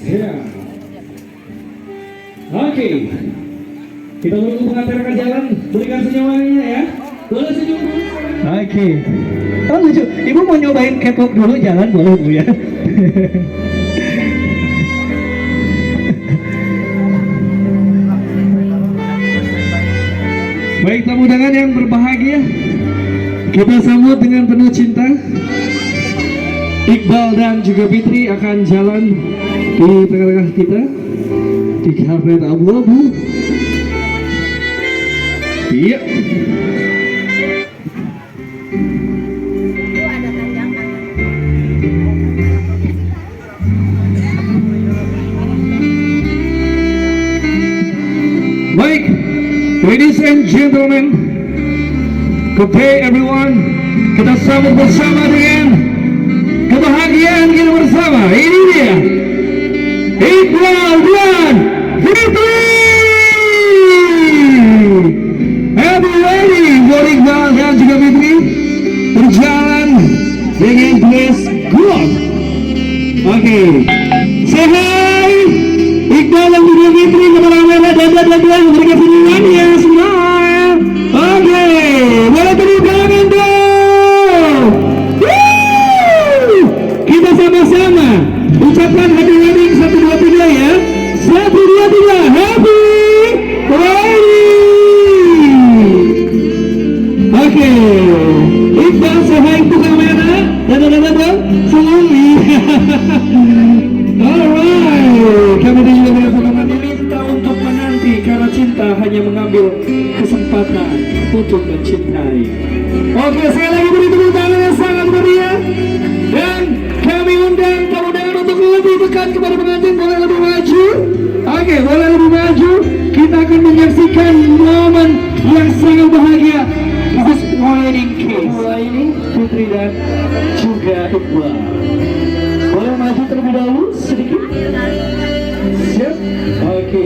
Ya. Oke. Kita tunggu pengantar jalan, berikan senyumannya ya. Boleh senyum dulu. Oke. Oh lucu, ibu mau nyobain K-pop dulu jalan boleh bu ya. Baik tamu undangan yang berbahagia, kita sambut dengan penuh cinta. Iqbal dan juga Fitri akan jalan di tengah-tengah kita di karpet abu-abu. Iya. Baik, ladies and gentlemen, good day everyone. Kita sambut bersama dengan kebahagiaan kita bersama. Ini dia Iqbal dan Fitri. Happy wedding buat Iqbal dan juga Fitri berjalan dengan dress code. Oke, say hi Iqbal dan juga Fitri kepada mereka dan memberikan senyumannya semua. Oke, boleh tepuk tangan dong. Kita sama-sama ucapkan happy wedding 1, 2, 3 ya. 1, 2, 3 happy wedding. Oke, Iqbal say itu kamera. Dadah senyum. Alright, kami juga bersama diminta untuk menanti karena cinta hanya mengambil kesempatan untuk mencintai. Oke, sekali lagi beri tepuk tangan yang sangat meriah. Dan kami undang tamu undangan untuk lebih dekat kepada pengantin. Boleh lebih maju? Oke, boleh lebih maju. Kita akan menyaksikan momen yang sangat bahagia. This is wedding case. Mulai ini Fitri dan juga Iqbal. Boleh maju terlebih dahulu sedikit? Siap? Oke.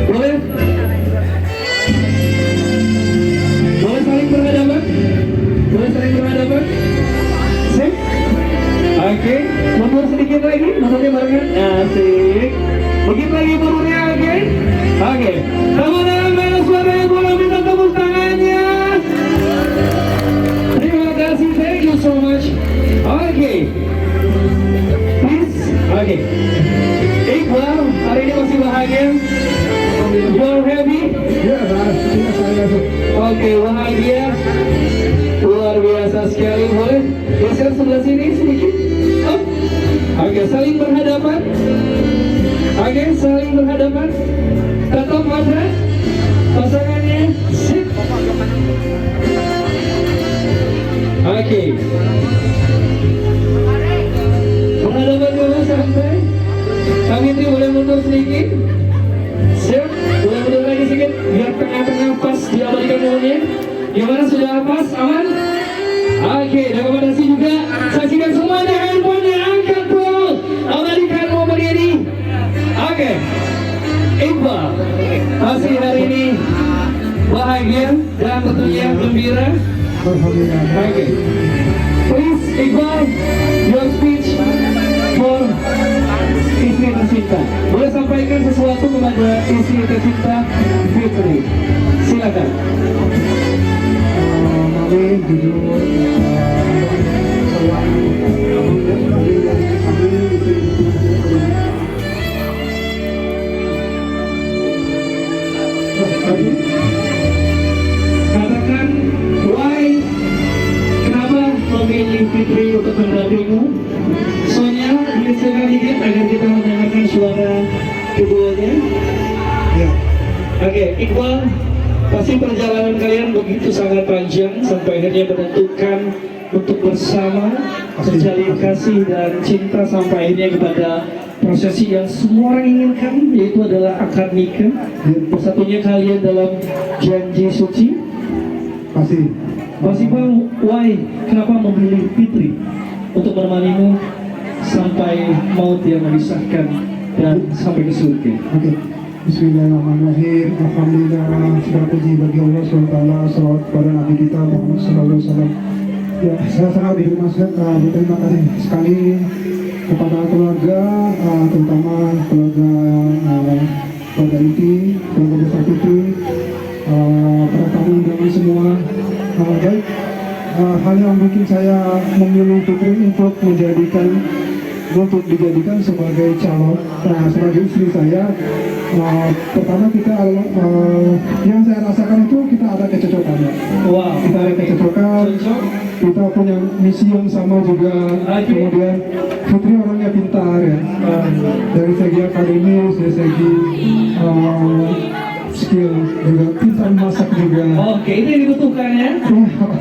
Boleh? Boleh saling berhadapan? Boleh saling berhadapan? Siap? Oke. Mundur sedikit lagi, mundurnya barengan. Asik. Dikit lagi mundurnya, oke? Oke. Tamu-tamu mana suara yang boleh minta tepuk tangannya? Terima kasih, thank you so much. Oke. Oke, Iqbal, hari ini masih bahagia? You're happy? Ya, oke, bahagia. Luar biasa sekali, boleh geser sebelah sini sedikit? Oke, saling berhadapan. Oke, saling berhadapan. Tetap mata pasangannya. Sip. Oke. Berhadapan dulu sampai. Kami ini boleh mundur sedikit. Siap, boleh mundur lagi sedikit biar tengah-tengah pas diabadikan momennya. Gimana, sudah pas, aman? Oke, rekomendasi juga saksikan semuanya handphone-nya, angkat bro, abadikan momen ini. Oke, Iqbal masih hari ini bahagia dan tentunya gembira. Oke, please Iqbal, your speech for istri tercinta. Boleh sampaikan sesuatu kepada istri tercinta Fitri. Silakan. Mari jujur, katakan why, kenapa memilih Fitri untuk mendampingimu? Soalnya disesuaikan dikit agar kita mendengarkan suara keduanya. ya, Oke, Iqbal, pasti perjalanan kalian begitu sangat panjang sampai akhirnya menentukan untuk bersama menjalin kasih dan cinta sampai akhirnya kepada prosesi yang semua orang inginkan, yaitu adalah akad nikah. Bersatunya kalian dalam janji suci. pasti. Mas Iqbal, why, kenapa memilih Fitri untuk menemanimu sampai maut yang memisahkan dan sampai ke surga? Oke. Bismillahirrahmanirrahim. Alhamdulillah, segala puji bagi Allah SWT. Salawat kepada Nabi kita Muhammad SAW. Ya, saya sangat berterima kasih sekali kepada keluarga, terutama keluarga keluarga inti, keluarga besar Fitri, para tamu undangan semua. Baik, hal yang bikin saya memilih Fitri untuk dijadikan sebagai calon, sebagai istri saya. Pertama kita yang saya rasakan itu kita ada kecocokan ya. Wow. Kita ada kecocokan, kita punya misi yang sama juga. Kemudian Fitri orangnya pintar ya, dari segi akademis, dari segi skill juga, pintar masak juga. Oke, itu yang dibutuhkan ya.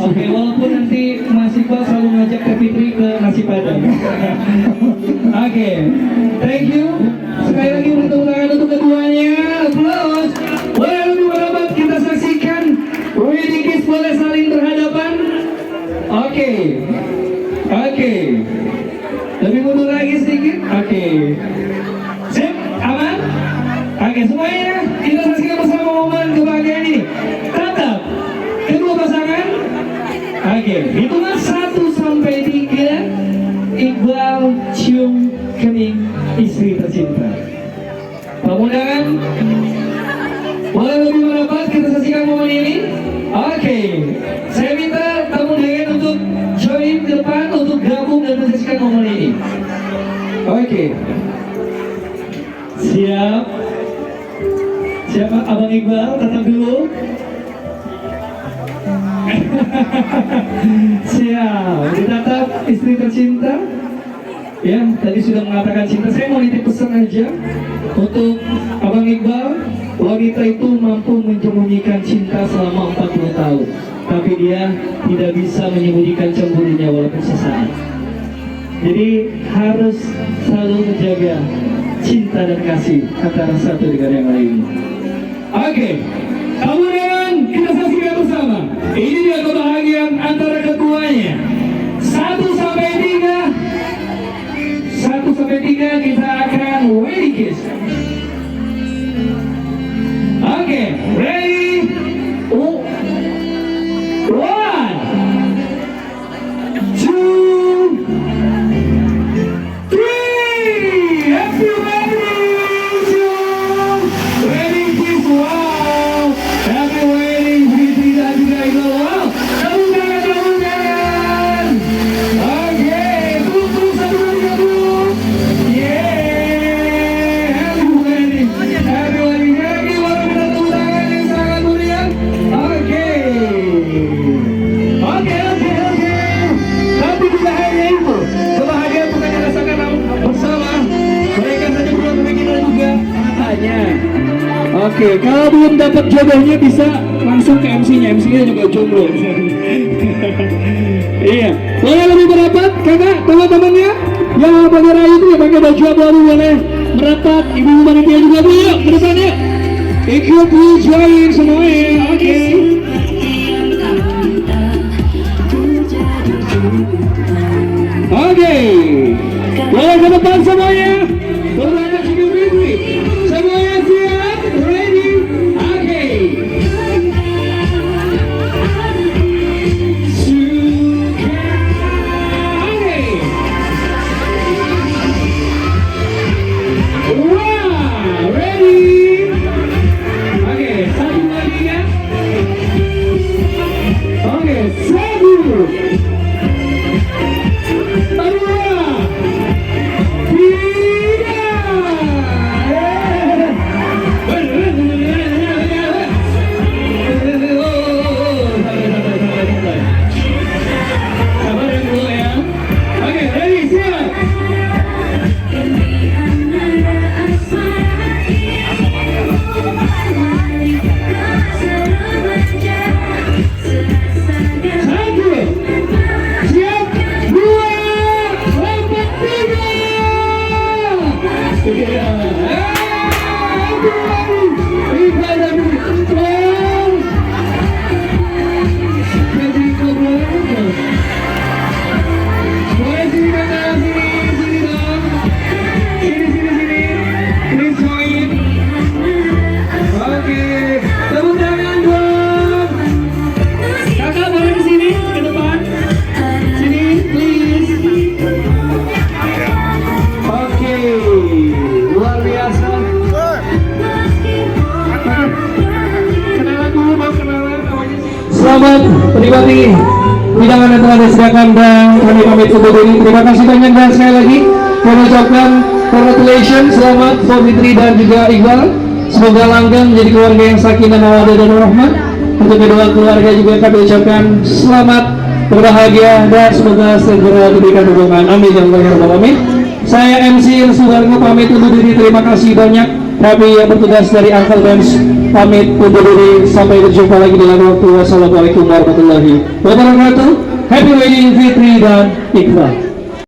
Oke, walaupun nanti Mas Iqbal selalu ngajak Teh Fitri ke nasi padang. Oke, thank you. Sekali lagi beri tepuk tangan untuk keduanya. Applause. Boleh lebih merapat kita saksikan wedding kiss, boleh saling berhadapan. Oke, oke. Lebih mundur lagi sedikit. Oke. Sip, aman? Oke, semuanya kita saksikan bersama momen kebahagiaan ini. Tetap kedua pasangan. Oke, hitungan 1 sampai 3. Iqbal cium kening istri tercinta. Pemudahan boleh lebih merapat kita saksikan momen ini. Oke, saya minta tamu undangan untuk join ke depan untuk gabung dan menyaksikan momen ini. Oke, siap. Siapa Abang Iqbal? Tetap dulu. Siap, ditatap istri tercinta. Ya, tadi sudah mengatakan cinta. Saya mau nitip pesan aja untuk Abang Iqbal. Wanita itu mampu menyembunyikan cinta selama 40 tahun, tapi dia tidak bisa menyembunyikan cemburinya walaupun sesaat. Jadi harus selalu menjaga cinta dan kasih antara satu dengan yang lain. Oke, kemudian kita saksikan bersama. Ini dia kebahagiaan antara keduanya. 1 sampai 3. 1 sampai 3 kita akan wedding kiss. Oke, ready? 1, 2, 3. Happy wedding to wedding kiss. Wow, happy wedding Fitri dan juga Iqbal. Wow, tepuk tangan. Oke, tepuk 1, 2, 3 dulu. Yeah, happy wedding. Happy wedding. Happy wedding. Tepuk tangan yang sangat meriah. Oke. Tapi tidak hanya itu, kebahagiaan bukan dirasakan bersama. Mereka saja berdua memikirkan juga matanya. Oke, kalau belum dapat jodohnya bisa langsung ke MC-nya. MC-nya juga jomblo. Iya, boleh lebih merapat, kakak, teman-temannya yang pakai rayu itu, yang pakai baju abu-abu boleh merapat. Ibu-ibu panitia juga bu, yuk ke depan yuk. Ikut join semuanya. Oke. Oke, boleh ke depan semuanya. Berangkat Cium Fitri. Semuanya siap, ready. Oke. Oke. Wow, ready. Oke, satu lagi ya. Oke, 1. menikmati hidangan yang telah disediakan dan kami pamit undur diri. Terima kasih banyak dan sekali lagi kami ucapkan congratulations, selamat for Fitri dan juga Iqbal. Semoga langgeng menjadi keluarga yang sakinah mawaddah dan rahmah. Untuk kedua keluarga juga kami ucapkan selamat, berbahagia dan semoga segera diberikan dukungan. Amin ya Allah ya Rabbal Alamin. Saya MC Sudarno pamit undur diri. Terima kasih banyak. Kami yang bertugas dari Uncle Dance pamit undur diri. Sampai berjumpa lagi di lain waktu. Wassalamualaikum warahmatullahi wabarakatuh. Happy Wedding Fitri dan Iqbal.